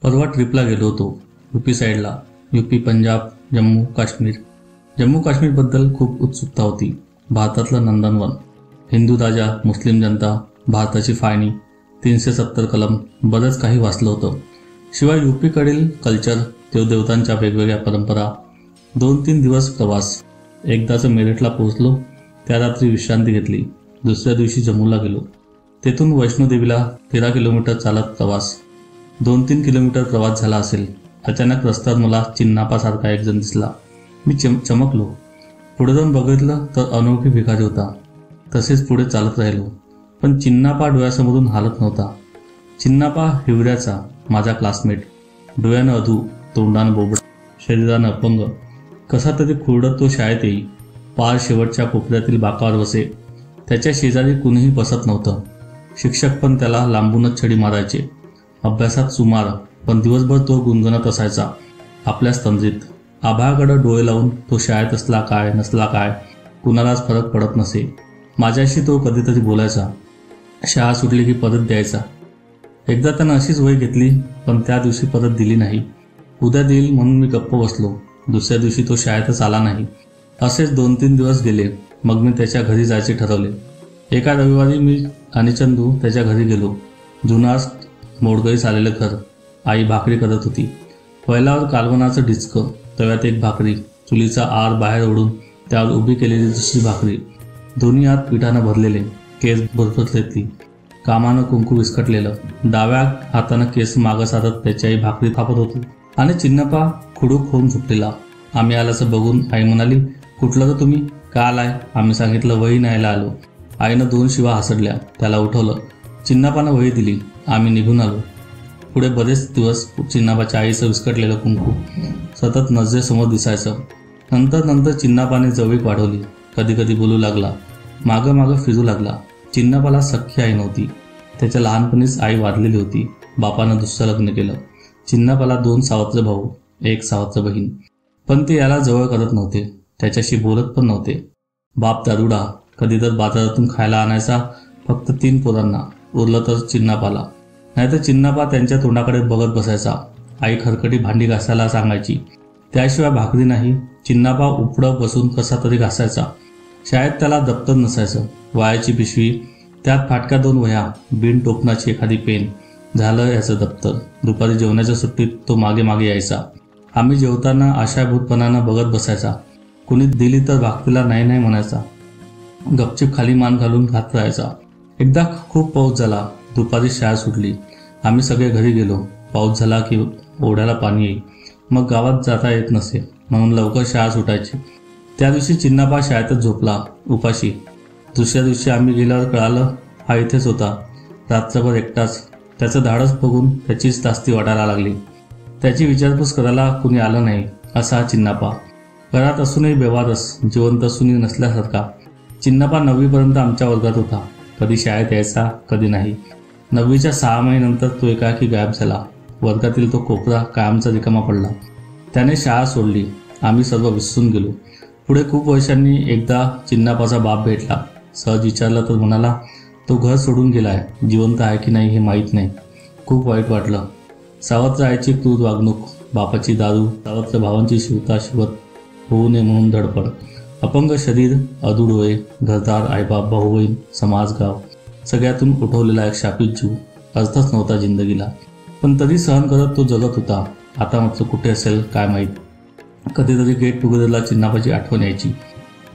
परवा ट्रिपला गेलो होतो यूपी साईडला. यूपी, पंजाब, जम्मू काश्मीर. जम्मू काश्मीरबद्दल खूप उत्सुकता होती. भारतातलं नंदनवन, हिंदू राजा, मुस्लिम जनता, भारताची फाळणी, 370 कलम, बरंच काही वाचलं होतं. शिवाय यूपीकडील कल्चर, देवदेवतांच्या वेगवेगळ्या परंपरा. 2-3 दिवस प्रवास. एकदाच मेरठला पोहोचलो. त्या रात्री विश्रांती घेतली. दुसऱ्या दिवशी जम्मूला गेलो. तेथून वैष्णोदेवीला 13 किलोमीटर चालत प्रवास. 2-3 किलोमीटर प्रवास झाला असेल. अचानक रस्त्यावर मला चिन्नापासारखा एक जण दिसला. मी चमकलो. पुढे जाऊन बघितलं तर अनोळखी भिकारी होता. तसेच पुढे चालत राहिलो. पण चिन्नापा डोळ्यासमोरून हालत नव्हता. चिन्नापा हिवऱ्याचा, माझा क्लासमेट. डोळ्यानं अधू, तोंडानं बोबडा, शरीरानं अपंग. कसा तरी खुरडत तो शाळेत येई. पार शेवटच्या कोपऱ्यातील बाकावर बसे. त्याच्या शेजारी कुणीही बसत नव्हतं. शिक्षक पण त्याला लांबूनच छडी मारायचे. अभ्यासात सुमार, पण दिवसभर तो गुणगुणत असायचा आपल्याच तंद्रीत. आभाळाकडे डोळे लावून तो शाळेत असला काय नसला काय कुणालाच फरक पडत नसे. माझ्याशी तो कधीतरी बोलायचा. शाळा सुटली की परत द्यायचा. एकदा त्यानं अशीच वही घेतली, पण त्या दिवशी परत दिली नाही. उद्या देईल म्हणून मी गप्प बसलो. दुसऱ्या दिवशी तो शाळेतच आला नाही. असेच 2-3 दिवस गेले. मग मी त्याच्या घरी जायचे ठरवले. एका रविवारी मी आणि चंदू त्याच्या घरी गेलो. जुनास मोडकळीस आलेलं घर. आई भाकरी करत होती. पहिल्यावर कालवणाचं डिचकं, तव्यात एक भाकरी, चुलीचा आर बाहेर ओढून त्यावर उभी केलेली दुसरी भाकरी. दोन्ही हात पिठानं भरलेले, केस भरफटलेली, कामानं कुंकू विस्कटलेलं. डाव्या हातानं केस मागं साधत त्याची आई भाकरी थापत होती आणि चिन्नप्पा खुडूक होऊन झोपलेला. आम्ही आल्याचं बघून आई म्हणाली, कुठलं तर तुम्ही? का आलाय? आम्ही सांगितलं वही न्यायला आलो. आईनं 2 शिवा हसडल्या. त्याला उठवलं. चिन्नापानं वही दिली. आम्ही निघून आलो. पुढे बरेच दिवस चिन्नापाच्या आईचं विस्कटलेलं कुंकू सतत नजरेसमोर दिसायचं. नंतर चिन्नापाने जवळीक वाढवली. कधी कधी बोलू लागला. मागं फिरू लागला. चिन्नापाला सख्खी आई नव्हती. त्याच्या लहानपणीच आई वारलेली होती. बापानं दुसरं लग्न केलं. चिन्नापाला 2 सावत्र भाऊ, 1 सावत्र बहीण. पण ते याला जवळ करत नव्हते. त्याच्याशी बोलत पण नव्हते. बाप दारुडा. कधी तर बाजारातून खायला आणायचा फक्त 3 पोरांना. उरलं तर चिन्नापाला. नाहीतर चिन्नापा त्यांच्या तोंडाकडे बघत बसायचा. आई खरकटी भांडी घासायला सांगायची. त्याशिवाय भाकरी नाही. चिन्नापा उपडं बसून कसा तरी घासायचा. शाळेत त्याला दप्तर नसायचं. वायाची पिशवी, त्यात फाटक्या 2 वह्या, बिन टोपणाची एखादी पेन. झालं याचं दप्तर. दुपारी जेवणाच्या सुट्टीत तो मागे यायचा. आम्ही जेवताना आशाभूतपणानं बघत बसायचा. कुणी दिली तर भाकरीला नाही म्हणायचा. गपचीप खाली मान घालून खात राहायचा. एकदा खूप पाऊस झाला. दुपारी शाळा सुटली. आम्ही सगळे घरी गेलो. पाऊस झाला की ओढ्याला पाणी येई. मग गावात जाता येत नसे म्हणून लवकर शाळा सुटायची. त्या दिवशी चिन्नापा शाळेतच झोपला, उपाशी. दुसऱ्या दिवशी आम्ही गेल्यावर कळालं हा इथेच होता, रात्रभर एकटाच. त्याचं धाडस बघून त्याचीच तास्ती वाटायला लागली. त्याची विचारपूस करायला कुणी आलं नाही. असा चिन्नापा. घरात असूनही बेवारस, जिवंत असूनही नसल्यासारखा. चिन्नापा 9वीपर्यंत आमच्या वर्गात होता. कधी शाळेत यायचा, कधी नाही. 9वीच्या 6 महिन्यानंतर तो एकाएकी गायब झाला. वर्गातील तो कोपरा कायमचा रिकामा पडला. त्याने शाळा सोडली. आम्ही सर्व विसरून गेलो. पुढे खूप वर्षांनी एकदा चिन्नापाचा बाप भेटला. सहज विचारला तर म्हणाला, तो घर सोडून गेलाय. जिवंत आहे की नाही हे माहीत नाही. खूप वाईट वाटलं. सावत्र आईची क्रूर वागणूक, बापाची दारू, सावत्र भावांची शिवत होऊ नये म्हणून धडपड, अपंग शरीर, अधू डोळे, घरदार, आईबाप, भाऊबहीण, समाज, गाव, सगळ्यातून उठवलेला एक शापित जीव. अर्थच नव्हता जिंदगीला. पण तरी सहन करत तो जगत होता. आता मात्र कुठे असेल काय माहीत. कधीतरी गेट टुगेदरला चिन्नापाची आठवण यायची.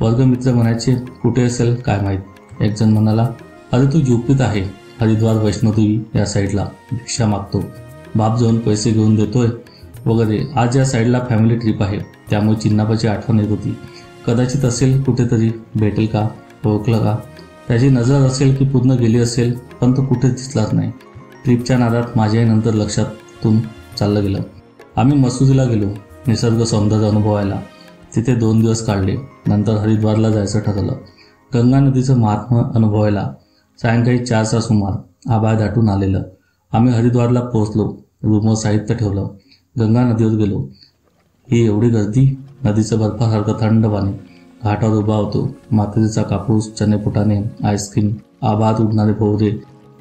वर्गमित्र म्हणायचे, कुठे असेल काय माहीत. एक जण म्हणाला, अरे तू यूपीत आहे, हरिद्वार, वैष्णोदेवी या साईडला भिक्षा मागतो. बाप जाऊन पैसे घेऊन देतोय वगैरे. आज या साईडला फॅमिली ट्रिप आहे, त्यामुळे चिन्नापाची आठवण येत होती. कदाचित असेल कुठेतरी. भेटेल का? ओळखलं का? त्याची नजर असेल की पूर्ण गेली असेल, पण तो कुठेच दिसलाच नाही. ट्रिपच्या नादात माझ्याही नंतर लक्षातून चाललं गेलं. आम्ही मसुरीला गेलो निसर्ग सौंदर्य अनुभवायला. तिथे 2 दिवस काढले. नंतर हरिद्वारला जायचं ठरवलं, गंगा नदीचं महात्म्य अनुभवायला. सायंकाळी 4चा सुमार. आभाळ दाटून आलेलं. आम्ही हरिद्वारला पोहोचलो. रूमवर साहित्य ठेवलं. गंगा नदीवर गेलो. ही एवढी गर्दी. नदीचं बर्फासारखं थंड पाणी. घाटावर उभा होतो. मातीचा कापूस, चणेपुटाणे, आईस्क्रीम, आभाळात उडणारे भोवरे,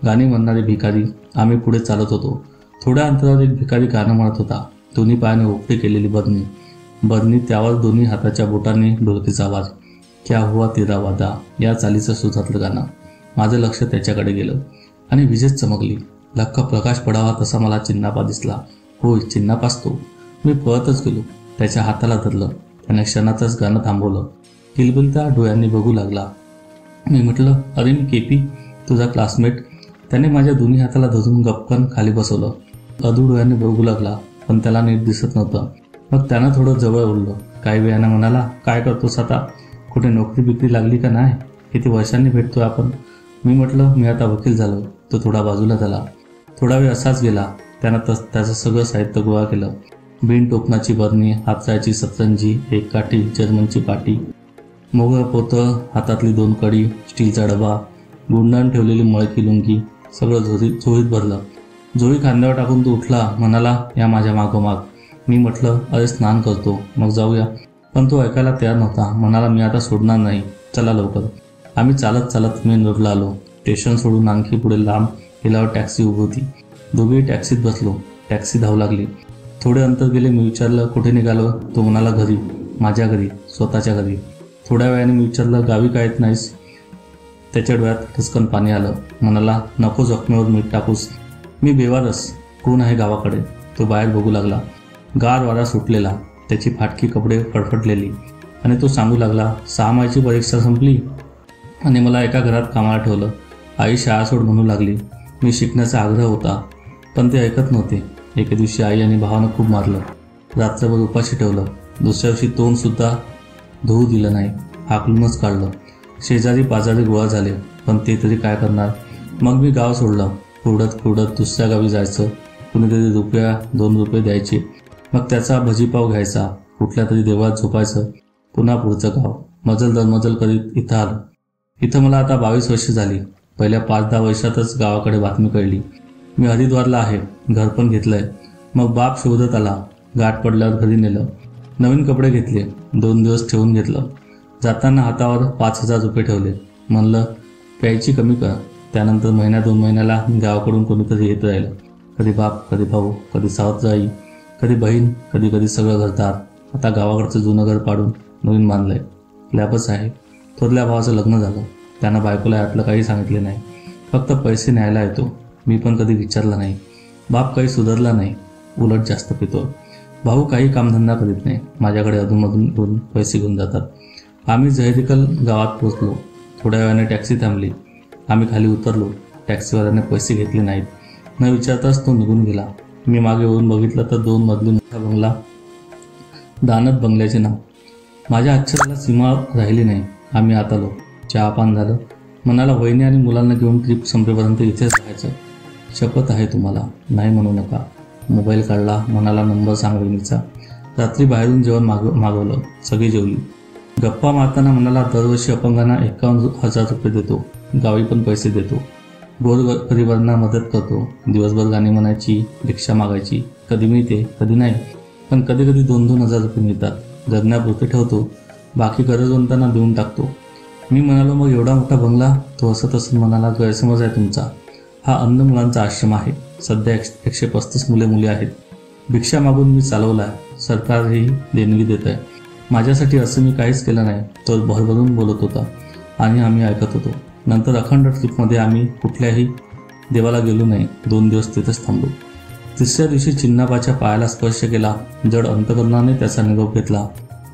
गाणी म्हणणारे भिकारी. आम्ही पुढे चालत होतो. थोड्या अंतरावर एक भिकारी गाणं म्हणत होता. दोन्ही पायाने ओपटी केलेली बदनी त्यावर दोन्ही हाताच्या बोटांनी ढोलकीचा आवाज. क्या हुआ तेरा वादा या चालीचं सुधातलं गाणं. माझं लक्ष त्याच्याकडे गेलं आणि विजेच चमकली. लख्ख प्रकाश पडावा तसा मला चिन्नापा दिसला. होय, चिन्नापाच तो. मी पळतच गेलो. त्याच्या हाताला धरलं. त्याने क्षणातच गाणं थांबवलं. किलबिलत्या डोळ्यांनी बघू लागला. मी म्हटलं, अरे मी केपी, तुझा क्लासमेट. त्याने माझ्या दोन्ही हाताला धरून गपकन खाली बसवलं. अधू डोळ्यांनी बघू लागला, पण त्याला नीट दिसत नव्हतं. मग त्यानं थोडं जवळ ओढलं. काही वेळानं म्हणाला, काय करतोस आता? कुठे नोकरी बिकरी लागली का नाही? किती वर्षांनी भेटतोय आपण? मी म्हटलं, मी आता वकील झालो. तो थोडा बाजूला झाला. थोडा वेळ असाच गेला. त्यानं त्याचं सगळं साहित्य गोळा केलं. बिन टोपणाची बरणी, हातराची सतरंजी, एक काठी, जर्मनची पाटी, मोगळ पोतं, हातातली 2 कडी, स्टीलचा डबा, गुंडाळून ठेवलेली मळकी लुंगी, सगळं झोळीत भरलं. झोळी खांद्यावर टाकून तो उठला. म्हणाला, या माझ्या मागोमाग. मी म्हटलं, अरे स्नान करतो, मग जाऊया. पण तो ऐकायला तयार नव्हता. म्हणाला, मी आता सोडणार नाही, चला लवकर. आम्ही चालत चालत मेन रोडला आलो. स्टेशन सोडून आणखी पुढे लांब गेल्यावर टॅक्सी उभी होती. दोघेही टॅक्सीत बसलो. टॅक्सी धावू लागली. थोडे अंतर गेले. मी विचारलं, कुठे निघालो? तो म्हणाला, घरी. माझ्या घरी, स्वतःच्या घरी. थोड्या वेळाने मी विचारलं, गावी काय येत नाहीस? त्याच्या डोळ्यात ठसकन पाणी आलं. म्हणाला, नको जखमेवर मीठ टाकूस. मी बेवारस. कोण आहे गावाकडे? तो बाहेर बघू लागला. गार वारा सुटलेला, त्याची फाटकी कपडे फडफडलेली आणि तो सांगू लागला, 6 मायची परीक्षा संपली आणि मला एका घरात कामाला ठेवलं. आई शाळा सोड म्हणू लागली. मी शिकण्याचा आग्रह होता, पण ते ऐकत नव्हते. एके दिवशी आई आणि भावानं खूप मारलं. रात्रभर उपाशी ठेवलं. दुसऱ्या दिवशी तोंड सुद्धा धुवू दिलं नाही. हाकलूनच काढलं. शेजारी पाजारी गोळा झाले, पण ते तरी काय करणार? मग मी गाव सोडलं. कुरडत दुसऱ्या गावी जायचं. कुणीतरी ₹2 द्यायचे. मग त्याचा भजीपाव घ्यायचा. कुठल्या तरी देवळात झोपायचं. पुन्हा पुढचं गाव. मजल दरमजल करीत इथं आलो. इथं मला आता 22 वर्ष झाली. पहिल्या 5-10 वर्षातच गावाकडे बातमी कळली. मी हरिद्वारला आहे. घर पण घेतलंय. मग बाप शोधत आला. गाठ पडल्यावर घरी नेलं. नवीन कपडे घेतले. 2 दिवस ठेवून घेतलं. जाताना हातावर ₹5000 ठेवले. म्हणलं, प्यायची कमी कर. त्यानंतर 1-2 महिन्याला गावाकडून कोणीतरी येत राहिलं. कधी बाप, कधी भाऊ, कधी सावत्राई, कधी बहीण, कधी सगळं घरदार. आता गावाकडचं जुनं घर पाडून नवीन बांधलंय. लॅबच आहे. थोरल्या भावाचं लग्न झालं. त्यानं बायकोला यातलं काही सांगितले नाही. फक्त पैसे न्यायला येतो. मी पण कधी विचारलं नाही. बाप काही सुधारला नाही, उलट जास्त पितो. भाऊ काही कामधंदा करीत नाही. माझ्याकडे अधूनमधून पैसे घेऊन जातात. आम्ही जयदिकल गावात पोचलो. थोड्या वेळाने टॅक्सी थांबली. आम्ही खाली उतरलो. टॅक्सीवाल्याने पैसे घेतले नाहीत. न विचारताच तो निघून गेला. मी मागे येऊन बघितलं तर 2 मजली मोठा बंगला, दानत बंगल्याचे नाव. माझ्या आश्चर्याला सीमा राहिली नाही. आम्ही आत आलो. चहापान झालं. म्हणाला, वहिनी आणि मुलांना घेऊन ट्रिप संपेपर्यंत इथेच राहायचं. शपथ आहे तुम्हाला, नाही म्हणू नका. मोबाईल काढला. म्हणाला, नंबर सांग वहिनीचा. रात्री बाहेरून जेवण मागवलं. सगळी जेवली. गप्पा मारताना म्हणाला, दरवर्षी अपंगांना ₹51,000 देतो. गावी पण पैसे देतो. गोरगरिबांना मदत करतो. दिवसभर गाणी म्हणायची, रिक्षा मागायची. कधी मिळते, कधी नाही, पण कधी 2,000 मिळतात. जगण्यापुरते ठेवतो. बाकी गरजवंतांना देऊन टाकतो. मी म्हणालो, मग एवढा मोठा बंगला? तो हसत म्हणाला, गैरसमज आहे तुमचा. हा अंध मुलांचा आश्रम आहे. सध्या 135 मुले आहेत. भिक्षा मागून मी चालवलाय. सरकारही देणगी देत आहे. माझ्यासाठी असं मी काहीच केलं नाही. तो भरभरून बोलत होता आणि आम्ही ऐकत होतो. नंतर अखंड ट्रिपमध्ये आम्ही कुठल्याही देवाला गेलो नाही. 2 दिवस तिथेच थांबलो. 3ऱ्या दिवशी चिन्नाबाच्या पायाला स्पर्श केला. जड अंतकरणाने त्याचा निरोप घेतला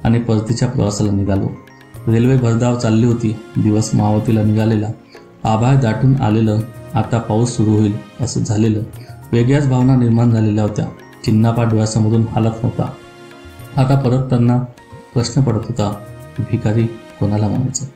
आणि परतीच्या प्रवासाला निघालो. रेल्वे भरधाव चालली होती. दिवस मावतीला निघालेला. आभाळ दाटून आलेलं. आता पाऊस सुरू होईल असं झालेलं. वेगळ्याच भावना निर्माण झालेल्या होत्या. चिन्नापा डोळ्यासमोरून हालत नव्हता. आता परतताना प्रश्न पडत होता, भिकारी कोणाला म्हणायचं?